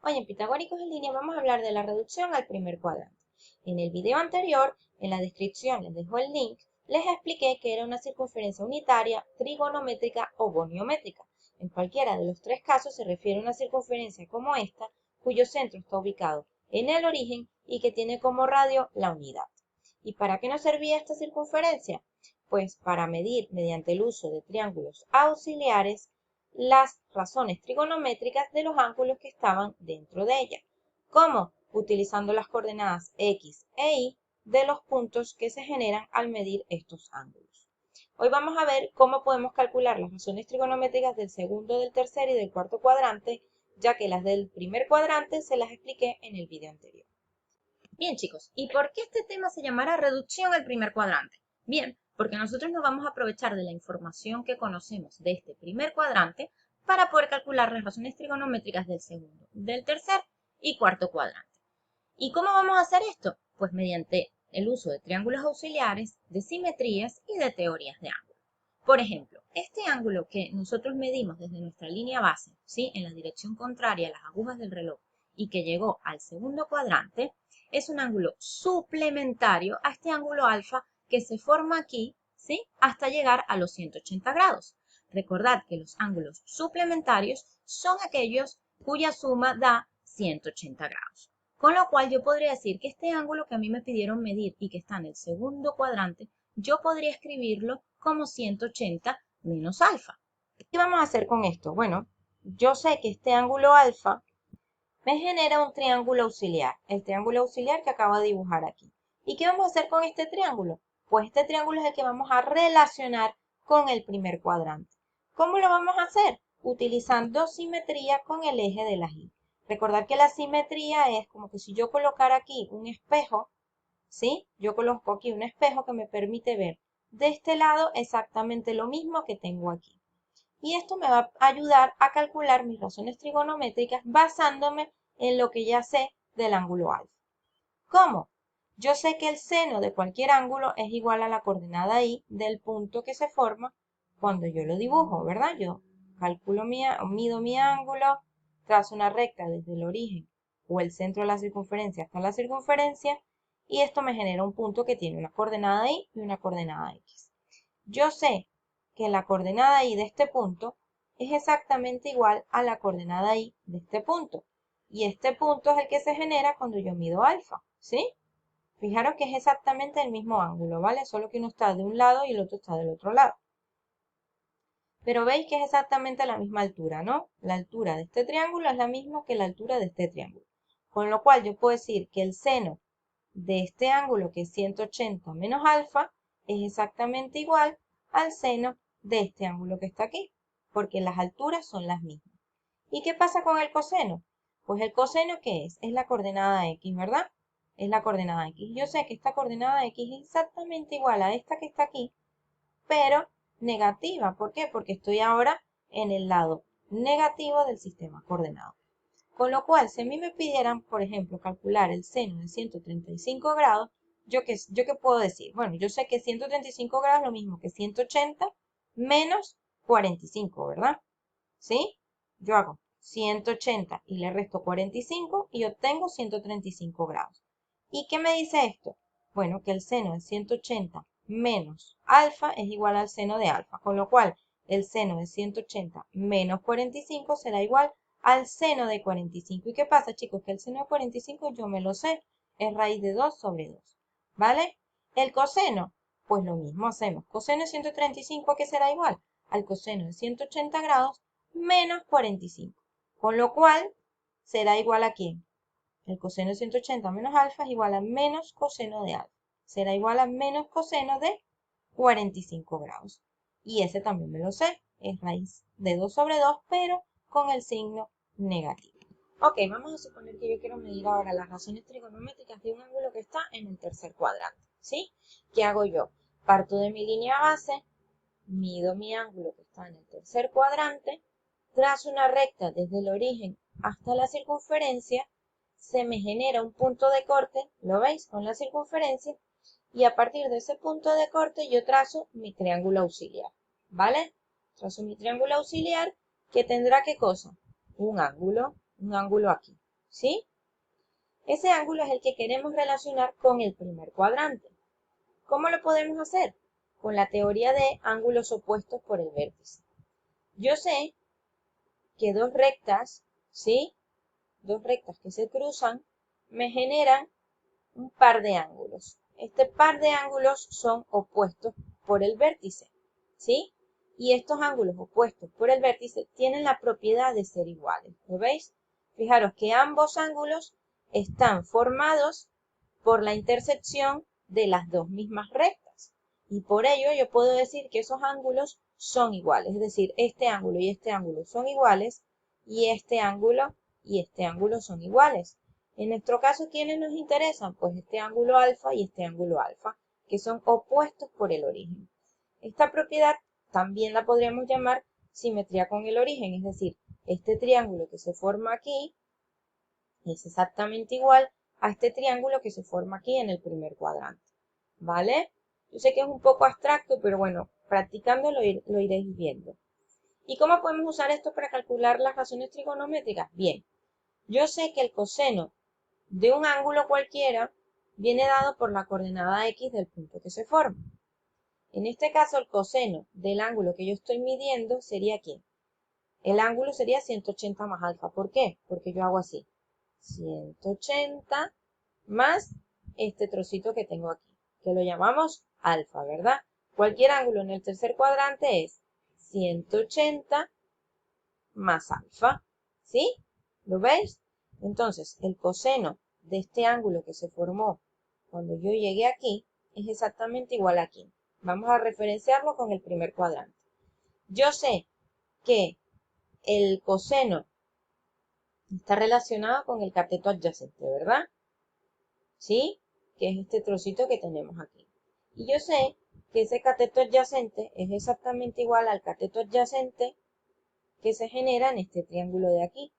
Hoy en Pitagóricos en línea vamos a hablar de la reducción al primer cuadrante. En el video anterior, en la descripción les dejo el link, les expliqué que era una circunferencia unitaria, trigonométrica o goniométrica. En cualquiera de los tres casos se refiere a una circunferencia como esta, cuyo centro está ubicado en el origen y que tiene como radio la unidad. ¿Y para qué nos servía esta circunferencia? Pues para medir mediante el uso de triángulos auxiliares las razones trigonométricas de los ángulos que estaban dentro de ella. ¿Cómo? Utilizando las coordenadas X e Y de los puntos que se generan al medir estos ángulos. Hoy vamos a ver cómo podemos calcular las razones trigonométricas del segundo, del tercer y del cuarto cuadrante, ya que las del primer cuadrante se las expliqué en el video anterior. Bien, chicos, ¿y por qué este tema se llamará reducción al primer cuadrante? Bien, porque nosotros nos vamos a aprovechar de la información que conocemos de este primer cuadrante para poder calcular las razones trigonométricas del segundo, del tercer y cuarto cuadrante. ¿Y cómo vamos a hacer esto? Pues mediante el uso de triángulos auxiliares, de simetrías y de teorías de ángulos. Por ejemplo, este ángulo que nosotros medimos desde nuestra línea base, ¿sí?, en la dirección contraria a las agujas del reloj y que llegó al segundo cuadrante, es un ángulo suplementario a este ángulo alfa que se forma aquí, ¿sí?, hasta llegar a los 180 grados. Recordad que los ángulos suplementarios son aquellos cuya suma da 180 grados. Con lo cual yo podría decir que este ángulo que a mí me pidieron medir y que está en el segundo cuadrante, yo podría escribirlo como 180 menos alfa. ¿Qué vamos a hacer con esto? Bueno, yo sé que este ángulo alfa me genera un triángulo auxiliar, el triángulo auxiliar que acabo de dibujar aquí. ¿Y qué vamos a hacer con este triángulo? Pues este triángulo es el que vamos a relacionar con el primer cuadrante. ¿Cómo lo vamos a hacer? Utilizando simetría con el eje de la Y. Recordad que la simetría es como que si yo colocara aquí un espejo, ¿sí? Yo coloco aquí un espejo que me permite ver de este lado exactamente lo mismo que tengo aquí. Y esto me va a ayudar a calcular mis razones trigonométricas basándome en lo que ya sé del ángulo alfa. ¿Cómo? Yo sé que el seno de cualquier ángulo es igual a la coordenada Y del punto que se forma cuando yo lo dibujo, ¿verdad? Yo mido mi ángulo, trazo una recta desde el origen o el centro de la circunferencia hasta la circunferencia y esto me genera un punto que tiene una coordenada Y y una coordenada X. Yo sé que la coordenada Y de este punto es exactamente igual a la coordenada Y de este punto. Y este punto es el que se genera cuando yo mido alfa, ¿sí? Fijaros que es exactamente el mismo ángulo, ¿vale? Solo que uno está de un lado y el otro está del otro lado. Pero veis que es exactamente la misma altura, ¿no? La altura de este triángulo es la misma que la altura de este triángulo. Con lo cual yo puedo decir que el seno de este ángulo, que es 180 menos alfa, es exactamente igual al seno de este ángulo que está aquí, porque las alturas son las mismas. ¿Y qué pasa con el coseno? Pues el coseno, ¿qué es? Es la coordenada X, ¿verdad? Es la coordenada X. Yo sé que esta coordenada X es exactamente igual a esta que está aquí, pero negativa. ¿Por qué? Porque estoy ahora en el lado negativo del sistema coordenado. Con lo cual, si a mí me pidieran, por ejemplo, calcular el seno de 135 grados, ¿yo qué puedo decir? Bueno, yo sé que 135 grados es lo mismo que 180 menos 45, ¿verdad? ¿Sí? Yo hago 180 y le resto 45 y obtengo 135 grados. ¿Y qué me dice esto? Bueno, que el seno de 180 menos alfa es igual al seno de alfa, con lo cual el seno de 180 menos 45 será igual al seno de 45. ¿Y qué pasa, chicos? Que el seno de 45 yo me lo sé, es raíz de 2 sobre 2, ¿vale? El coseno, pues lo mismo hacemos. Coseno de 135, ¿qué será igual? Al coseno de 180 grados menos 45, con lo cual será igual a ¿quién? El coseno de 180 menos alfa es igual a menos coseno de alfa. Será igual a menos coseno de 45 grados. Y ese también me lo sé, es raíz de 2 sobre 2, pero con el signo negativo. Ok, vamos a suponer que yo quiero medir ahora las razones trigonométricas de un ángulo que está en el tercer cuadrante, ¿sí? ¿Qué hago yo? Parto de mi línea base, mido mi ángulo que está en el tercer cuadrante, trazo una recta desde el origen hasta la circunferencia, se me genera un punto de corte, ¿lo veis? Con la circunferencia, y a partir de ese punto de corte yo trazo mi triángulo auxiliar, ¿vale? Trazo mi triángulo auxiliar que tendrá ¿qué cosa? Un ángulo aquí. ¿sí? Ese ángulo es el que queremos relacionar con el primer cuadrante. ¿Cómo lo podemos hacer? Con la teoría de ángulos opuestos por el vértice. Yo sé que dos rectas, ¿sí? Dos rectas que se cruzan, me generan un par de ángulos. Este par de ángulos son opuestos por el vértice, ¿sí? Y estos ángulos opuestos por el vértice tienen la propiedad de ser iguales, ¿lo veis? Fijaros que ambos ángulos están formados por la intersección de las dos mismas rectas. Y por ello yo puedo decir que esos ángulos son iguales, es decir, este ángulo y este ángulo son iguales, y este ángulo y este ángulo son iguales. En nuestro caso, ¿quiénes nos interesan? Pues este ángulo alfa y este ángulo alfa, que son opuestos por el origen. Esta propiedad también la podríamos llamar simetría con el origen, es decir, este triángulo que se forma aquí es exactamente igual a este triángulo que se forma aquí en el primer cuadrante, ¿vale? Yo sé que es un poco abstracto, pero bueno, practicando lo iréis viendo. ¿Y cómo podemos usar esto para calcular las razones trigonométricas? Bien, yo sé que el coseno de un ángulo cualquiera viene dado por la coordenada x del punto que se forma. En este caso, el coseno del ángulo que yo estoy midiendo sería ¿quién? El ángulo sería 180 más alfa. ¿Por qué? Porque yo hago así. 180 más este trocito que tengo aquí, que lo llamamos alfa, ¿verdad? Cualquier ángulo en el tercer cuadrante es 180 más alfa, ¿sí? ¿Lo veis? Entonces, el coseno de este ángulo que se formó cuando yo llegué aquí es exactamente igual a aquí. Vamos a referenciarlo con el primer cuadrante. Yo sé que el coseno está relacionado con el cateto adyacente, ¿verdad? ¿Sí? Que es este trocito que tenemos aquí. Y yo sé que ese cateto adyacente es exactamente igual al cateto adyacente que se genera en este triángulo de aquí.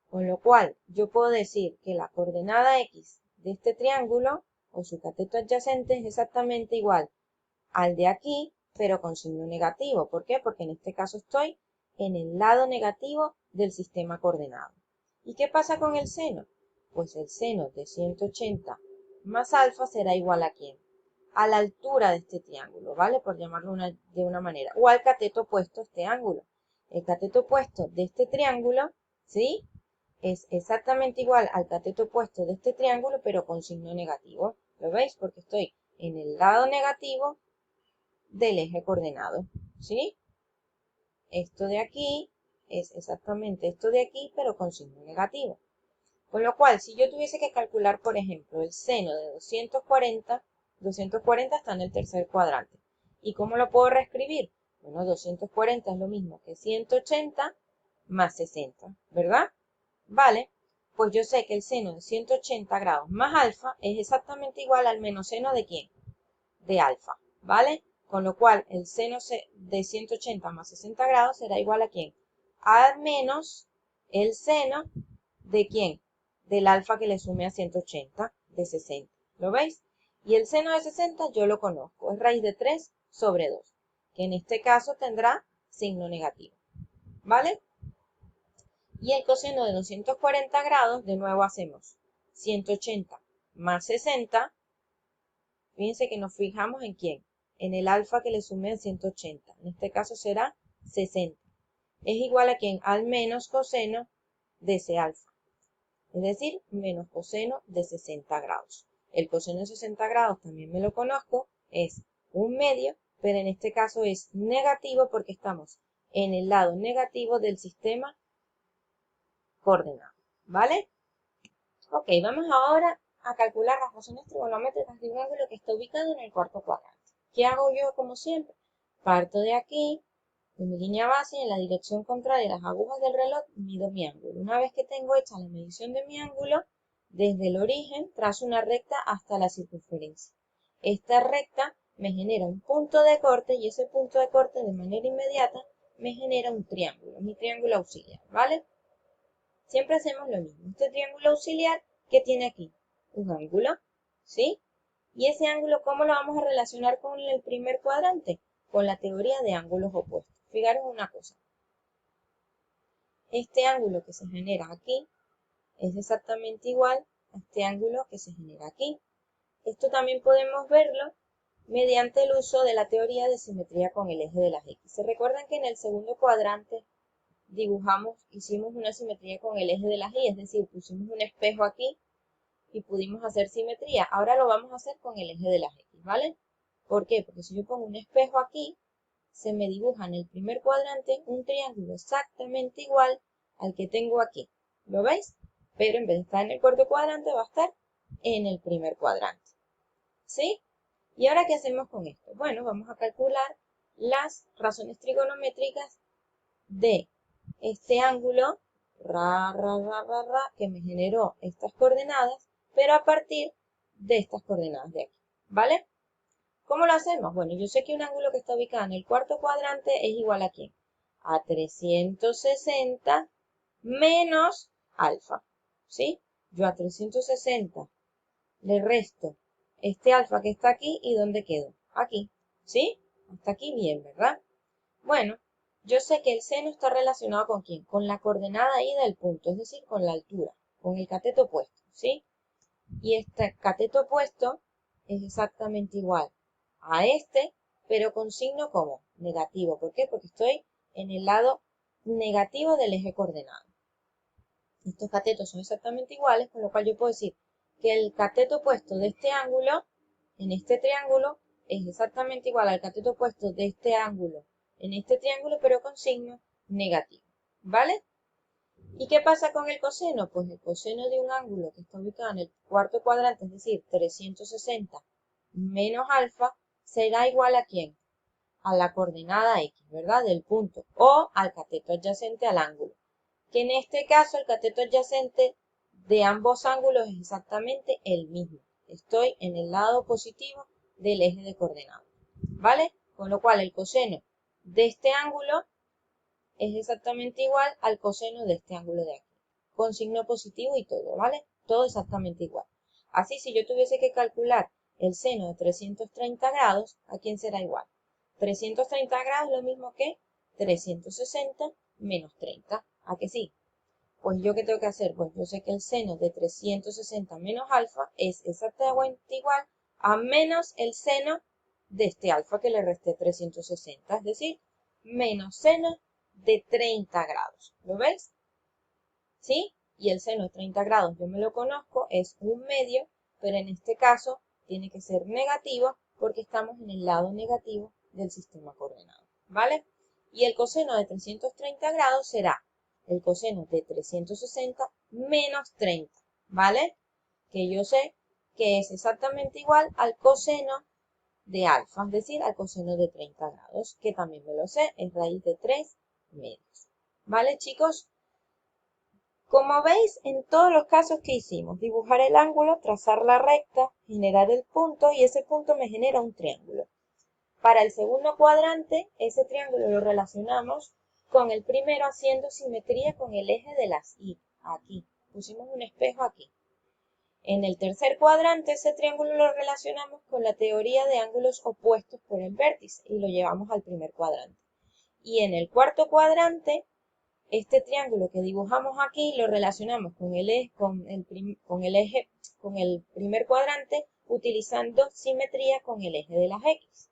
Con lo cual, yo puedo decir que la coordenada x de este triángulo, o su cateto adyacente, es exactamente igual al de aquí, pero con signo negativo. ¿Por qué? Porque en este caso estoy en el lado negativo del sistema coordenado. ¿Y qué pasa con el seno? Pues el seno de 180 más alfa será igual a ¿quién? A la altura de este triángulo, ¿vale? Por llamarlo de una manera. O al cateto opuesto a este ángulo. El cateto opuesto de este triángulo, ¿sí? Es exactamente igual al cateto opuesto de este triángulo, pero con signo negativo. ¿Lo veis? Porque estoy en el lado negativo del eje coordenado, ¿sí? Esto de aquí es exactamente esto de aquí, pero con signo negativo. Con lo cual, si yo tuviese que calcular, por ejemplo, el seno de 240, 240 está en el tercer cuadrante. ¿Y cómo lo puedo reescribir? Bueno, 240 es lo mismo que 180 más 60, ¿verdad? Vale, pues yo sé que el seno de 180 grados más alfa es exactamente igual al menos seno de ¿quién? De alfa, ¿vale? Con lo cual, el seno de 180 más 60 grados será igual a ¿quién? A menos el seno de ¿quién? Del alfa que le sume a 180, de 60. ¿Lo veis? Y el seno de 60 yo lo conozco, es raíz de 3 sobre 2, que en este caso tendrá signo negativo, ¿vale? Y el coseno de 240 grados, de nuevo hacemos 180 más 60. Fíjense que nos fijamos en quién, en el alfa que le sumé a 180. En este caso será 60. Es igual a quién, al menos coseno de ese alfa. Es decir, menos coseno de 60 grados. El coseno de 60 grados también me lo conozco, es un medio, pero en este caso es negativo porque estamos en el lado negativo del sistema coordenado, ¿vale? Ok, vamos ahora a calcular las razones trigonométricas de un ángulo que está ubicado en el cuarto cuadrante. ¿Qué hago yo como siempre? Parto de aquí, de mi línea base, y en la dirección contraria a las agujas del reloj mido mi ángulo. Una vez que tengo hecha la medición de mi ángulo, desde el origen trazo una recta hasta la circunferencia. Esta recta me genera un punto de corte y ese punto de corte de manera inmediata me genera un triángulo, mi triángulo auxiliar, ¿vale? Siempre hacemos lo mismo. Este triángulo auxiliar, ¿qué tiene aquí? Un ángulo, ¿sí? Y ese ángulo, ¿cómo lo vamos a relacionar con el primer cuadrante? Con la teoría de ángulos opuestos. Fijaros una cosa. Este ángulo que se genera aquí es exactamente igual a este ángulo que se genera aquí. Esto también podemos verlo mediante el uso de la teoría de simetría con el eje de las X. ¿Se recuerdan que en el segundo cuadrante hicimos una simetría con el eje de las Y? Es decir, pusimos un espejo aquí y pudimos hacer simetría. Ahora lo vamos a hacer con el eje de las X, ¿vale? ¿Por qué? Porque si yo pongo un espejo aquí, se me dibuja en el primer cuadrante un triángulo exactamente igual al que tengo aquí. ¿Lo veis? Pero en vez de estar en el cuarto cuadrante, va a estar en el primer cuadrante. ¿Sí? ¿Y ahora qué hacemos con esto? Bueno, vamos a calcular las razones trigonométricas de este ángulo, que me generó estas coordenadas, pero a partir de estas coordenadas de aquí, ¿vale? ¿Cómo lo hacemos? Bueno, yo sé que un ángulo que está ubicado en el cuarto cuadrante es igual a ¿quién? A 360 menos alfa, ¿sí? Yo a 360 le resto este alfa que está aquí y ¿dónde quedó? Aquí, ¿sí? Hasta aquí bien, ¿verdad? Bueno, yo sé que el seno está relacionado ¿con quién? Con la coordenada y del punto, es decir, con la altura, con el cateto opuesto, ¿sí? Y este cateto opuesto es exactamente igual a este, pero con signo como negativo. ¿Por qué? Porque estoy en el lado negativo del eje coordenado. Estos catetos son exactamente iguales, con lo cual yo puedo decir que el cateto opuesto de este ángulo, en este triángulo, es exactamente igual al cateto opuesto de este ángulo, en este triángulo, pero con signo negativo. ¿Vale? ¿Y qué pasa con el coseno? Pues el coseno de un ángulo que está ubicado en el cuarto cuadrante, es decir, 360 menos alfa, será igual ¿a quién? A la coordenada X, ¿verdad? Del punto, o al cateto adyacente al ángulo. Que en este caso el cateto adyacente de ambos ángulos es exactamente el mismo. Estoy en el lado positivo del eje de coordenadas, ¿vale? Con lo cual el coseno de este ángulo es exactamente igual al coseno de este ángulo de aquí, con signo positivo y todo, ¿vale? Todo exactamente igual. Así, si yo tuviese que calcular el seno de 330 grados, ¿a quién será igual? 330 grados es lo mismo que 360 menos 30. ¿A que sí? Pues yo, ¿qué tengo que hacer? Pues yo sé que el seno de 360 menos alfa es exactamente igual a menos el seno de este alfa que le resté 360, es decir, menos seno de 30 grados. ¿Lo veis? ¿Sí? Y el seno de 30 grados yo me lo conozco, es un medio, pero en este caso tiene que ser negativo porque estamos en el lado negativo del sistema coordenado. ¿Vale? Y el coseno de 330 grados será el coseno de 360 menos 30. ¿Vale? Que yo sé que es exactamente igual al coseno de alfa, es decir, al coseno de 30 grados, que también me lo sé, es raíz de 3 medios. ¿Vale, chicos? Como veis, en todos los casos que hicimos, dibujar el ángulo, trazar la recta, generar el punto y ese punto me genera un triángulo. Para el segundo cuadrante, ese triángulo lo relacionamos con el primero haciendo simetría con el eje de las Y, aquí. Pusimos un espejo aquí. En el tercer cuadrante, ese triángulo lo relacionamos con la teoría de ángulos opuestos por el vértice y lo llevamos al primer cuadrante. Y en el cuarto cuadrante, este triángulo que dibujamos aquí lo relacionamos con el primer cuadrante utilizando simetría con el eje de las X.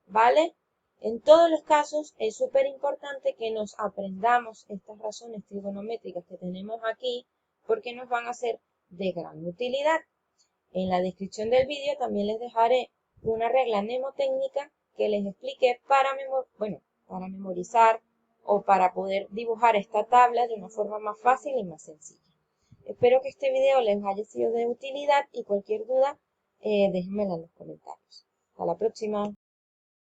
¿Vale? En todos los casos es súper importante que nos aprendamos estas razones trigonométricas que tenemos aquí porque nos van a ser de gran utilidad. En la descripción del vídeo también les dejaré una regla mnemotécnica que les explique para memorizar o para poder dibujar esta tabla de una forma más fácil y más sencilla. Espero que este video les haya sido de utilidad y cualquier duda déjenmela en los comentarios. Hasta la próxima.